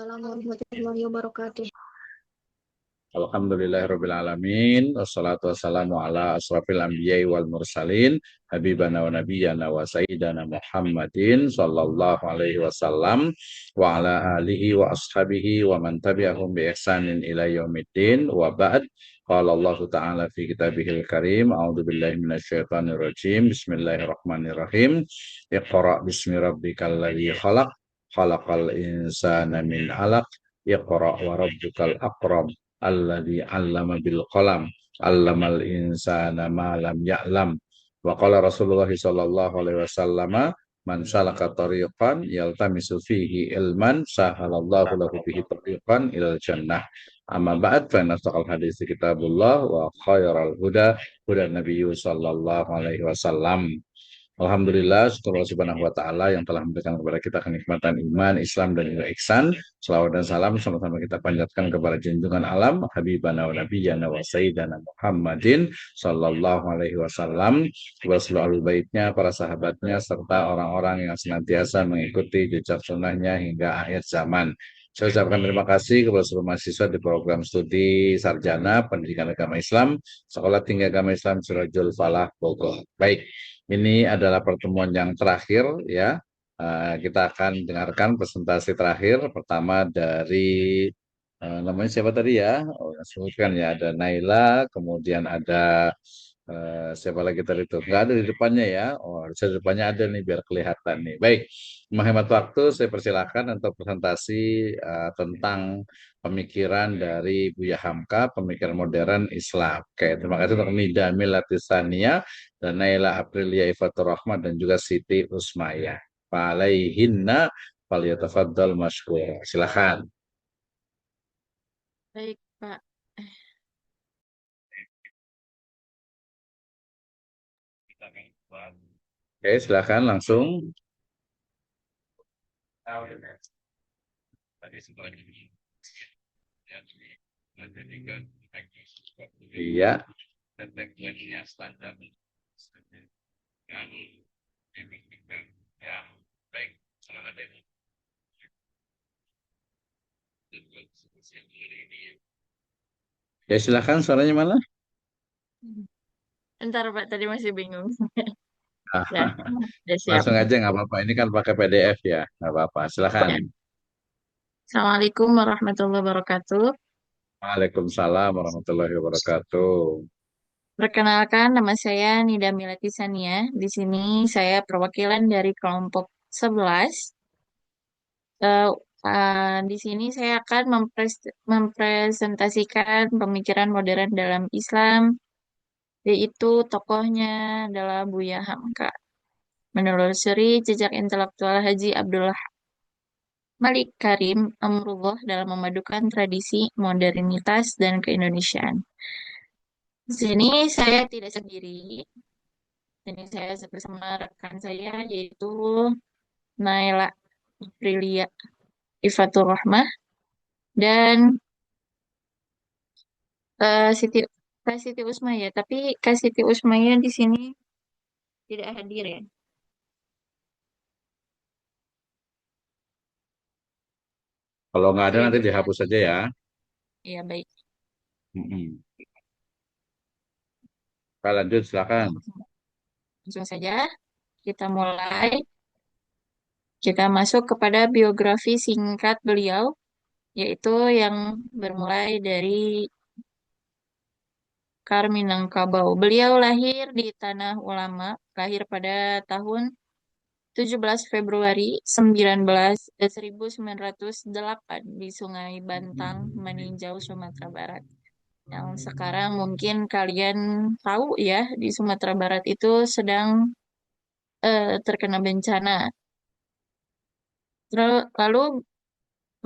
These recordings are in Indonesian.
Waalaikumsalam warahmatullahi wabarakatuh. Alhamdulillahirabbil alamin wassalatu wassalamu ala asrofil anbiya'i wal mursalin habibana wa nabiyyana wa sayyidana Muhammadin sallallahu alaihi wasallam wa ala alihi wa ashabihi wa man tabi'ahum bi ihsanin ila yaumiddin wa ba'd. Qala Allah ta'ala fi kitabihil karim a'udzu billahi minasyaitonir rajim bismillahirrahmanirrahim iqra bismi rabbikal ladzi khalaq khalaqal insana min 'alaq iqra wa rabbukal akram alladzi 'allama bil qalam 'allamal insana ma lam ya'lam wa qala Rasulullah sallallahu alaihi wasallam man salaka tariqan yaltamisu fihi ilman sahalallahu lahu bihi tariqan ilal jannah amma ba'd fa nasaqal hadis kitabullah wa khairal huda huda nabiyyu sallallahu alaihi wasallam. Alhamdulillah, syukur Allah Subhanahu wa Ta'ala yang telah memberikan kepada kita kenikmatan iman, Islam, dan juga ihsan. Salawat dan salam sama-sama kita panjatkan kepada junjungan alam, Habibana wa Nabiyyana wa Sayyidana Muhammadin Sallallahu Alaihi Wasallam, kepada seluruh ahli baitnya, para sahabatnya, serta orang-orang yang senantiasa mengikuti jejak sunnahnya hingga akhir zaman. Saya ucapkan terima kasih kepada seluruh mahasiswa di program studi Sarjana Pendidikan Agama Islam, Sekolah Tinggi Agama Islam Sirajul Falah Bogor. Baik. Ini adalah pertemuan yang terakhir ya. Kita akan dengarkan presentasi terakhir pertama dari namanya siapa tadi ya? Oh, sebutkan ya, ada Naila, kemudian ada siapa lagi tadi itu? Nggak ada di depannya ya. Oh, harusnya di depannya ada nih biar kelihatan nih. Baik, menghemat waktu saya persilakan untuk presentasi tentang pemikiran dari Buya Hamka, pemikiran modern Islam. Oke, terima kasih untuk Nida Milatisania dan Naila Aprilia Ifatur Rahmat dan juga Siti Usmaya. Falaihinna falyatafaddal masykur. Silakan. Baik, Pak. Oke, silakan langsung. Iya. Ya silakan, suaranya mana? Ntar Pak, tadi masih bingung. Ah, Ya, udah siap. langsung aja nggak apa-apa. Ini kan pakai PDF ya, nggak apa-apa. Silakan. Ya. Assalamualaikum warahmatullahi wabarakatuh. Waalaikumsalam warahmatullahi wabarakatuh. Perkenalkan, nama saya Nida Milati Sania. Di sini saya perwakilan dari kelompok 11. Eh, di sini saya akan mempresentasikan pemikiran modern dalam Islam, yaitu tokohnya adalah Buya Hamka. Menelusuri jejak intelektual Haji Abdullah Malik Karim Amrullah dalam memadukan tradisi, modernitas, dan keindonesiaan. Di sini saya tidak sendiri. Di sini saya bersama rekan saya yaitu Naila Aprilia Ifatur Rahmah dan Siti Kak Siti Usmaya. Tapi Kak Siti Usmaya di sini tidak hadir ya. Kalau nggak ada Saya nanti bisa. dihapus saja ya. Ya baik. Mm-mm. Pak, lanjut silakan. Langsung saja kita mulai. Kita masuk kepada biografi singkat beliau, yaitu yang bermulai dari Minangkabau. Beliau lahir di Tanah Ulama, lahir pada tahun 17 Februari 1908 di Sungai Bantang, Maninjau, Sumatera Barat. Yang sekarang mungkin kalian tahu ya, di Sumatera Barat itu sedang terkena bencana. Lalu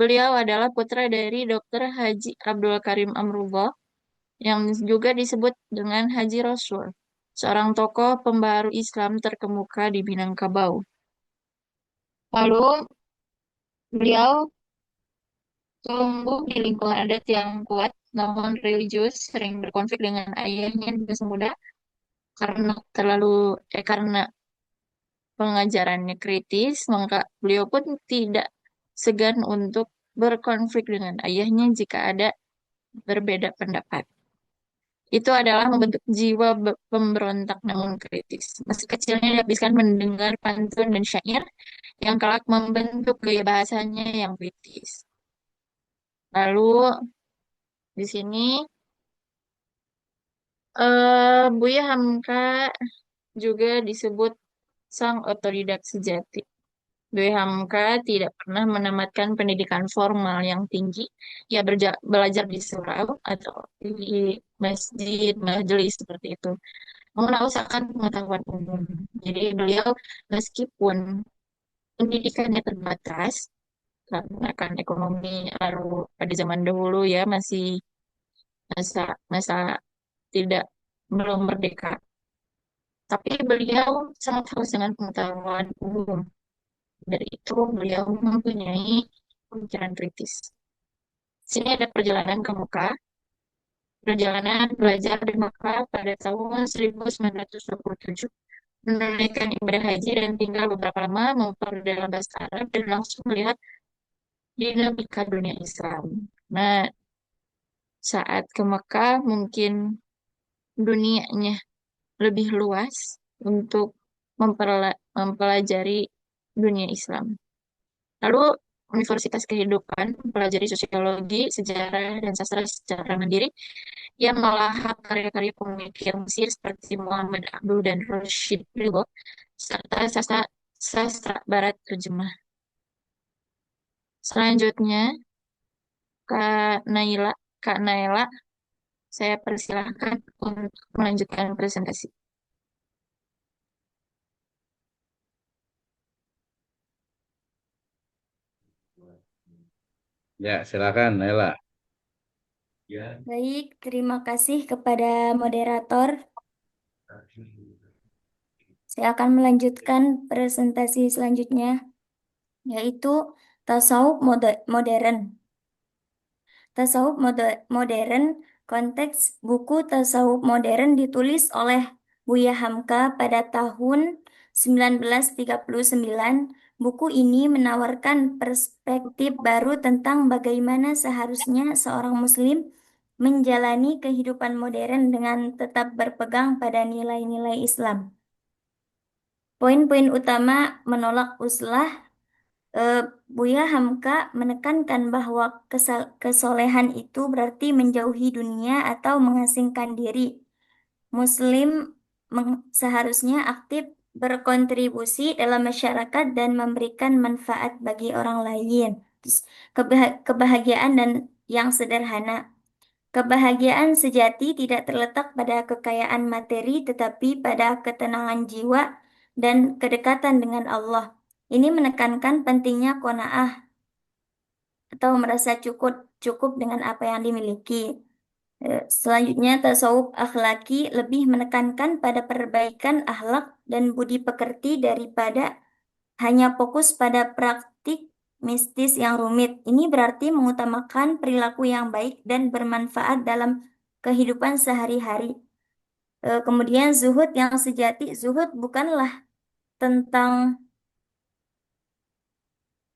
beliau adalah putra dari Dr. Haji Abdul Karim Amrullah yang juga disebut dengan Haji Rasul, seorang tokoh pembaharu Islam terkemuka di Minangkabau. Lalu beliau tumbuh di lingkungan adat yang kuat, namun religius, sering berkonflik dengan ayahnya di masa muda karena pengajarannya kritis, maka beliau pun tidak segan untuk berkonflik dengan ayahnya jika ada berbeda pendapat. Itu adalah membentuk jiwa pemberontak namun kritis. Masih kecilnya dihabiskan mendengar pantun dan syair yang kelak membentuk gaya bahasanya yang kritis. Lalu di sini Buya Hamka juga disebut sang otodidak sejati. Buya Hamka tidak pernah menamatkan pendidikan formal yang tinggi. Ia belajar di surau atau di masjid, majelis seperti itu. Mengusahakan pengetahuan umum. Jadi beliau meskipun pendidikannya terbatas, karena kan ekonomi lalu pada zaman dahulu ya masih masa masa tidak belum merdeka. Tapi beliau sangat haus dengan pengetahuan umum. Dari itu beliau mempunyai pemikiran kritis. Sini ada perjalanan ke Mekah. Perjalanan belajar di Mekah pada tahun 1927. Menunaikan ibadah haji dan tinggal beberapa lama memperdalam bahasa Arab dan langsung melihat dinamika dunia Islam. Nah, saat ke Mekah mungkin dunianya lebih luas untuk mempelajari dunia Islam. Lalu Universitas Kehidupan mempelajari sosiologi, sejarah, dan sastra secara mandiri. Ia melahap karya-karya pemikir Mesir seperti Muhammad Abduh dan Rashid Rida, serta sastra Barat terjemah. Selanjutnya, Kak Naila, Kak Naila, saya persilahkan untuk melanjutkan presentasi. Ya, silakan Nela. Baik, terima kasih kepada moderator. Saya akan melanjutkan presentasi selanjutnya, yaitu tasawuf modern. Tasawuf modern, konteks buku tasawuf modern ditulis oleh Buya Hamka pada tahun 1939. Buku ini menawarkan perspektif baru tentang bagaimana seharusnya seorang muslim menjalani kehidupan modern dengan tetap berpegang pada nilai-nilai Islam. Poin-poin utama menolak uzlah. eh, Buya Hamka menekankan bahwa kesolehan itu berarti menjauhi dunia atau mengasingkan diri. Muslim seharusnya aktif berkontribusi dalam masyarakat dan memberikan manfaat bagi orang lain. Terus, kebahagiaan dan yang sederhana. Kebahagiaan sejati tidak terletak pada kekayaan materi, tetapi pada ketenangan jiwa dan kedekatan dengan Allah. Ini menekankan pentingnya qanaah atau merasa cukup cukup dengan apa yang dimiliki. Selanjutnya, tasawuf akhlaki lebih menekankan pada perbaikan akhlak dan budi pekerti daripada hanya fokus pada praktik mistis yang rumit. Ini berarti mengutamakan perilaku yang baik dan bermanfaat dalam kehidupan sehari-hari. Kemudian zuhud yang sejati, zuhud bukanlah tentang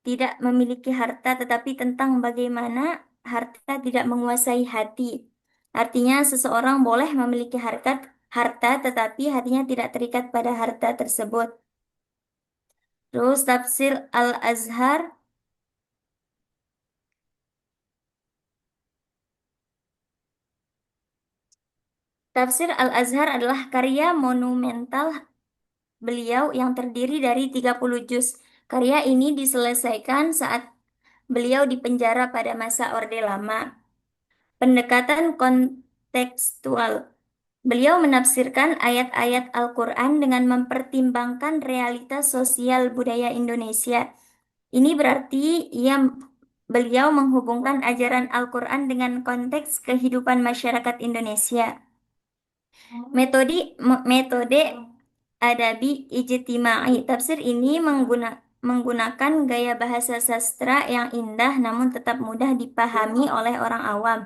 tidak memiliki harta, tetapi tentang bagaimana harta tidak menguasai hati. Artinya seseorang boleh memiliki harta, tetapi hatinya tidak terikat pada harta tersebut. Terus tafsir Al-Azhar. Tafsir Al-Azhar adalah karya monumental beliau yang terdiri dari 30 juz. Karya ini diselesaikan saat beliau dipenjara pada masa Orde Lama. Pendekatan kontekstual. Beliau menafsirkan ayat-ayat Al-Quran dengan mempertimbangkan realitas sosial budaya Indonesia. Ini berarti beliau menghubungkan ajaran Al-Quran dengan konteks kehidupan masyarakat Indonesia. Metode adabi ijtimai. Tafsir ini menggunakan gaya bahasa sastra yang indah namun tetap mudah dipahami oleh orang awam.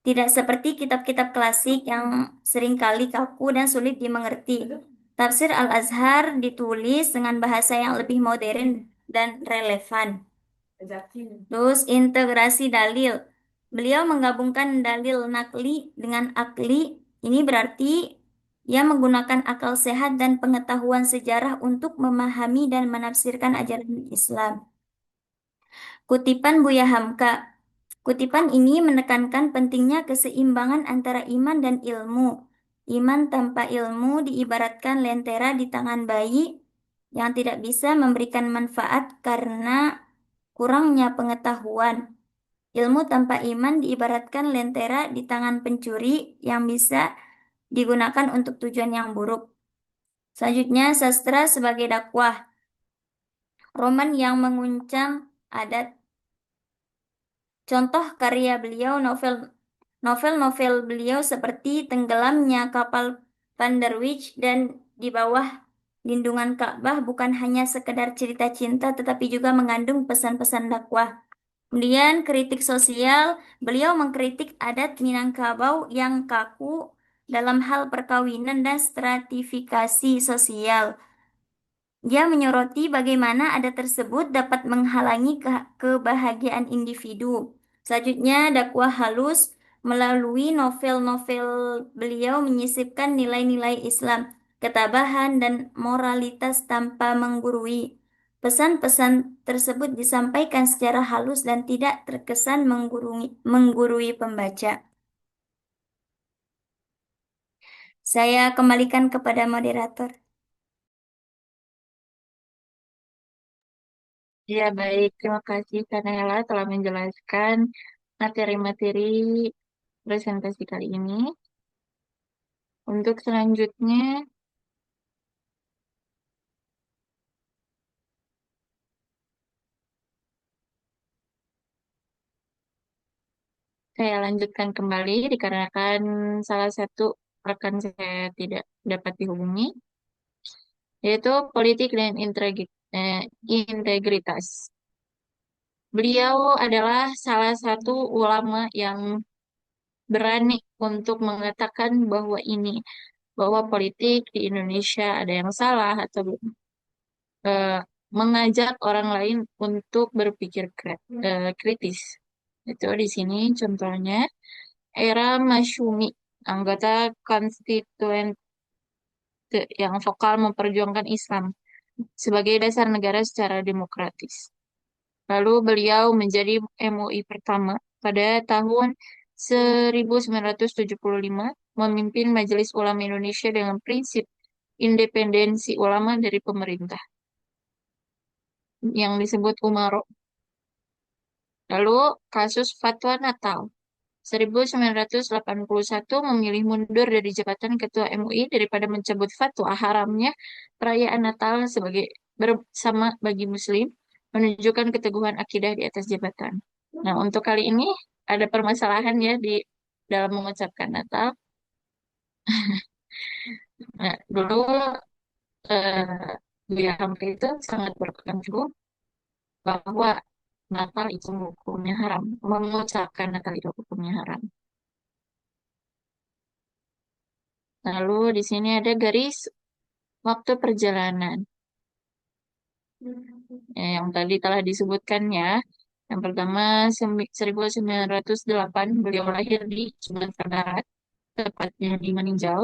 Tidak seperti kitab-kitab klasik yang seringkali kaku dan sulit dimengerti. Tafsir Al-Azhar ditulis dengan bahasa yang lebih modern dan relevan. Terus integrasi dalil. Beliau menggabungkan dalil nakli dengan akli. Ini berarti ia menggunakan akal sehat dan pengetahuan sejarah untuk memahami dan menafsirkan ajaran Islam. Kutipan Buya Hamka. Kutipan ini menekankan pentingnya keseimbangan antara iman dan ilmu. Iman tanpa ilmu diibaratkan lentera di tangan bayi yang tidak bisa memberikan manfaat karena kurangnya pengetahuan. Ilmu tanpa iman diibaratkan lentera di tangan pencuri yang bisa digunakan untuk tujuan yang buruk. Selanjutnya, sastra sebagai dakwah. Roman yang menguncang adat. Contoh karya beliau novel-novel beliau seperti Tenggelamnya Kapal Van der Wijk dan Di Bawah Lindungan Ka'bah bukan hanya sekedar cerita cinta tetapi juga mengandung pesan-pesan dakwah. Kemudian kritik sosial, beliau mengkritik adat Minangkabau yang kaku dalam hal perkawinan dan stratifikasi sosial. Dia menyoroti bagaimana adat tersebut dapat menghalangi kebahagiaan individu. Selanjutnya, dakwah halus melalui novel-novel beliau menyisipkan nilai-nilai Islam, ketabahan, dan moralitas tanpa menggurui. Pesan-pesan tersebut disampaikan secara halus dan tidak terkesan menggurui pembaca. Saya kembalikan kepada moderator. Ya, baik. Terima kasih, Kanela, telah menjelaskan materi-materi presentasi kali ini. Untuk selanjutnya, saya lanjutkan kembali dikarenakan salah satu rekan saya tidak dapat dihubungi, yaitu politik dan integritas. Beliau adalah salah satu ulama yang berani untuk mengatakan bahwa politik di Indonesia ada yang salah atau eh, mengajak orang lain untuk berpikir kritis. Itu di sini contohnya Era Masyumi, anggota konstituen yang vokal memperjuangkan Islam sebagai dasar negara secara demokratis. Lalu beliau menjadi MUI pertama pada tahun 1975, memimpin Majelis Ulama Indonesia dengan prinsip independensi ulama dari pemerintah yang disebut Umaro. Lalu kasus Fatwa Natal 1981, memilih mundur dari jabatan Ketua MUI daripada mencabut fatwa haramnya perayaan Natal sebagai bersama bagi Muslim, menunjukkan keteguhan akidah di atas jabatan. Nah, untuk kali ini ada permasalahan ya di dalam mengucapkan Natal. Nah, dulu Buya Hamka itu sangat berpegang teguh bahwa Natal itu hukumnya haram. Mengucapkan Natal itu hukumnya haram. Lalu di sini ada garis waktu perjalanan. Yang tadi telah disebutkan ya. Yang pertama 1908 beliau lahir di Sumatera Barat, tepatnya di Maninjau.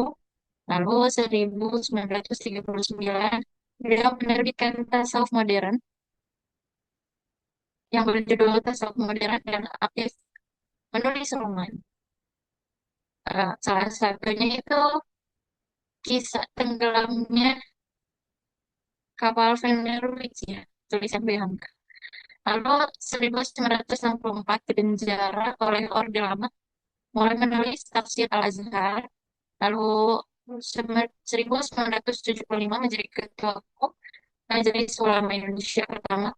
Lalu 1939 beliau menerbitkan Tasawuf Modern yang berjudul Tasawuf Modern dan aktif menulis roman. Salah satunya itu kisah tenggelamnya kapal Van der Wijk ya, tulisan Beyang. Lalu 1964 dipenjara oleh Orde Lama, mulai menulis tafsir Al-Azhar. Lalu 1975 menjadi ketua umum Majelis Ulama Indonesia pertama.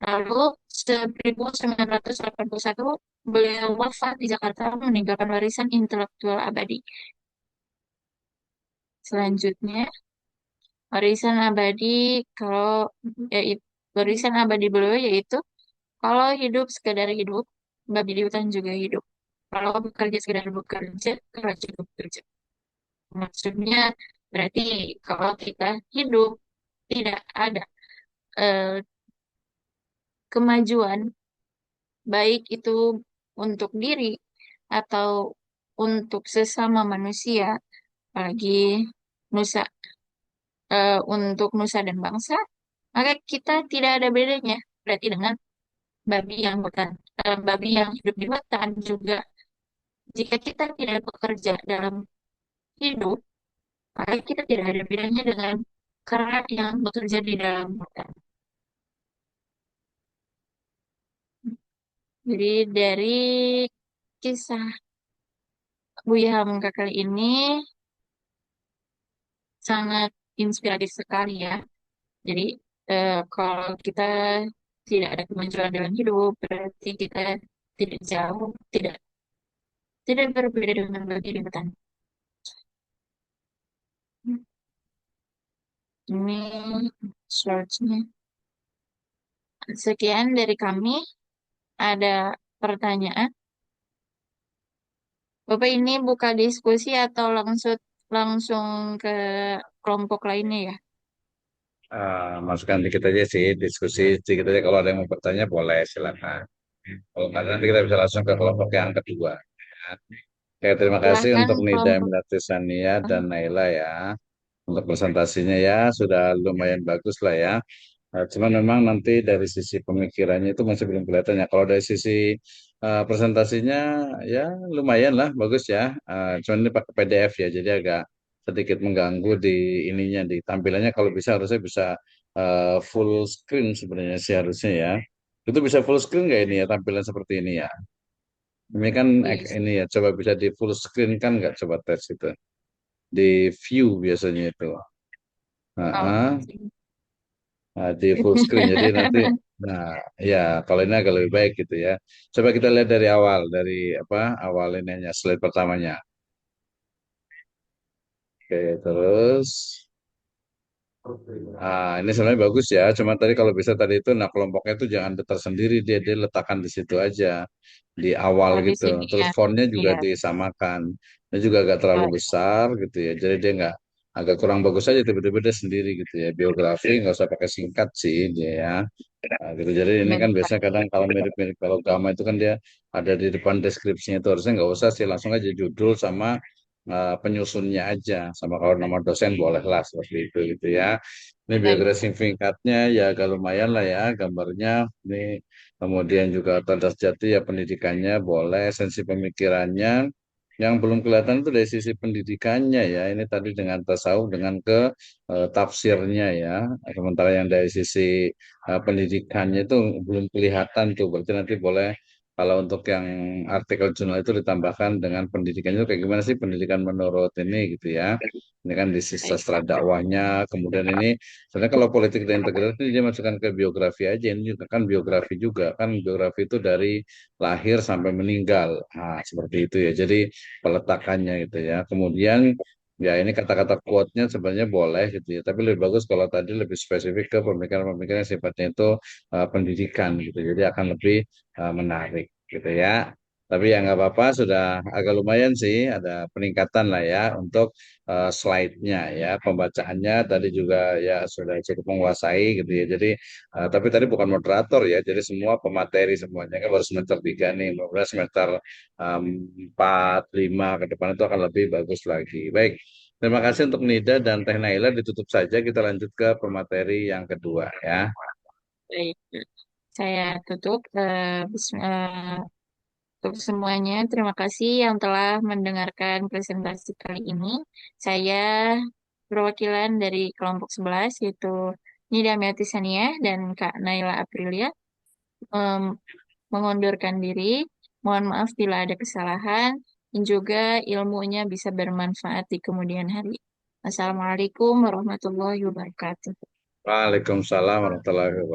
Lalu 1981 beliau wafat di Jakarta meninggalkan warisan intelektual abadi. Selanjutnya warisan abadi kalau yaitu warisan abadi beliau yaitu kalau hidup sekedar hidup, babi di hutan juga hidup. Kalau bekerja sekedar bekerja, kalau juga bekerja. Maksudnya berarti kalau kita hidup tidak ada eh, kemajuan, baik itu untuk diri atau untuk sesama manusia, apalagi nusa untuk nusa dan bangsa, maka kita tidak ada bedanya. Berarti dengan babi yang hidup di hutan juga. Jika kita tidak bekerja dalam hidup, maka kita tidak ada bedanya dengan kera yang bekerja di dalam hutan. Jadi dari kisah Buya Hamka kali ini sangat inspiratif sekali ya. Jadi kalau kita tidak ada kemajuan dalam hidup, berarti kita tidak jauh, tidak berbeda dengan babi di hutan. Ini shortsnya. Sekian dari kami. Ada pertanyaan? Bapak ini buka diskusi atau langsung langsung ke kelompok lainnya ya? Masukkan dikit aja sih, diskusi sedikit aja. Kalau ada yang mau bertanya boleh, silakan. Kalau nggak, nanti kita bisa langsung ke kelompok yang kedua. Ya. Oke, terima kasih Silahkan untuk Nida kelompok. Emilatis Sania dan Naila ya. Untuk presentasinya ya, sudah lumayan bagus lah ya. Cuman memang nanti dari sisi pemikirannya itu masih belum kelihatan ya. Kalau dari sisi presentasinya ya lumayan lah, bagus ya. Cuman ini pakai PDF ya, jadi agak sedikit mengganggu di ininya, di tampilannya. Kalau bisa harusnya bisa full screen sebenarnya sih harusnya ya. Itu bisa full screen nggak ini ya, tampilan seperti ini ya? Ini kan Yes. ini ya, coba bisa di full screen kan nggak, coba tes itu. Di view biasanya itu. Oh. Nah, di full screen jadi nanti nah ya kalau ini agak lebih baik gitu ya. Coba kita lihat dari awal, dari apa awal ininya, slide pertamanya. Oke, terus ini sebenarnya bagus ya, cuma tadi kalau bisa tadi itu, nah kelompoknya itu jangan tersendiri, dia letakkan di situ aja di awal Oh, di gitu, sini terus ya. fontnya juga Iya. disamakan, dia juga agak terlalu Oh, besar gitu ya, jadi dia nggak, agak kurang bagus aja, tiba-tiba dia sendiri gitu ya. Biografi nggak usah pakai singkat sih dia ya. Nah, gitu. Jadi ini kan bentar. biasanya kadang kalau mirip-mirip, kalau Gama itu kan dia ada di depan deskripsinya, itu harusnya nggak usah sih, langsung aja judul sama penyusunnya aja, sama kalau nama dosen bolehlah seperti itu gitu ya. Ini Baik, biografi singkatnya ya agak lumaran lah ya gambarnya. Ini kemudian juga tanda jati ya, pendidikannya boleh, esensi pemikirannya. Yang belum kelihatan itu dari sisi pendidikannya ya. Ini tadi dengan tasawuf, dengan ke tafsirnya ya. Sementara yang dari sisi pendidikannya itu belum kelihatan tuh. Berarti nanti boleh kalau untuk yang artikel jurnal itu ditambahkan dengan pendidikannya itu kayak gimana sih pendidikan menurut ini gitu ya. Ini kan di sisi baik. sastra dakwahnya. Kemudian ini sebenarnya kalau politik dan integritas ini dia masukkan ke biografi aja. Ini juga kan biografi juga. Kan biografi itu dari lahir sampai meninggal. Nah, seperti itu ya. Jadi peletakannya gitu ya. Kemudian ya ini kata-kata quote-nya sebenarnya boleh gitu ya, tapi lebih bagus kalau tadi lebih spesifik ke pemikiran-pemikiran yang sifatnya itu pendidikan gitu, jadi akan lebih menarik gitu ya. Tapi ya nggak apa-apa, sudah agak lumayan sih, ada peningkatan lah ya untuk slide-nya ya, pembacaannya tadi juga ya sudah cukup menguasai gitu ya. Jadi tapi tadi bukan moderator ya, jadi semua pemateri semuanya kan baru semester 3 nih, mudah semester um, 4, 5 ke depan itu akan lebih bagus lagi. Baik, terima kasih untuk Nida dan Teh Naila, ditutup saja, kita lanjut ke pemateri yang kedua ya. Baik. Saya tutup. Untuk semuanya, terima kasih yang telah mendengarkan presentasi kali ini. Saya perwakilan dari kelompok 11, yaitu Nida Meati Sania dan Kak Naila Aprilia, em, mengundurkan diri. Mohon maaf bila ada kesalahan, dan juga ilmunya bisa bermanfaat di kemudian hari. Assalamualaikum warahmatullahi wabarakatuh. Waalaikumsalam warahmatullahi wabarakatuh.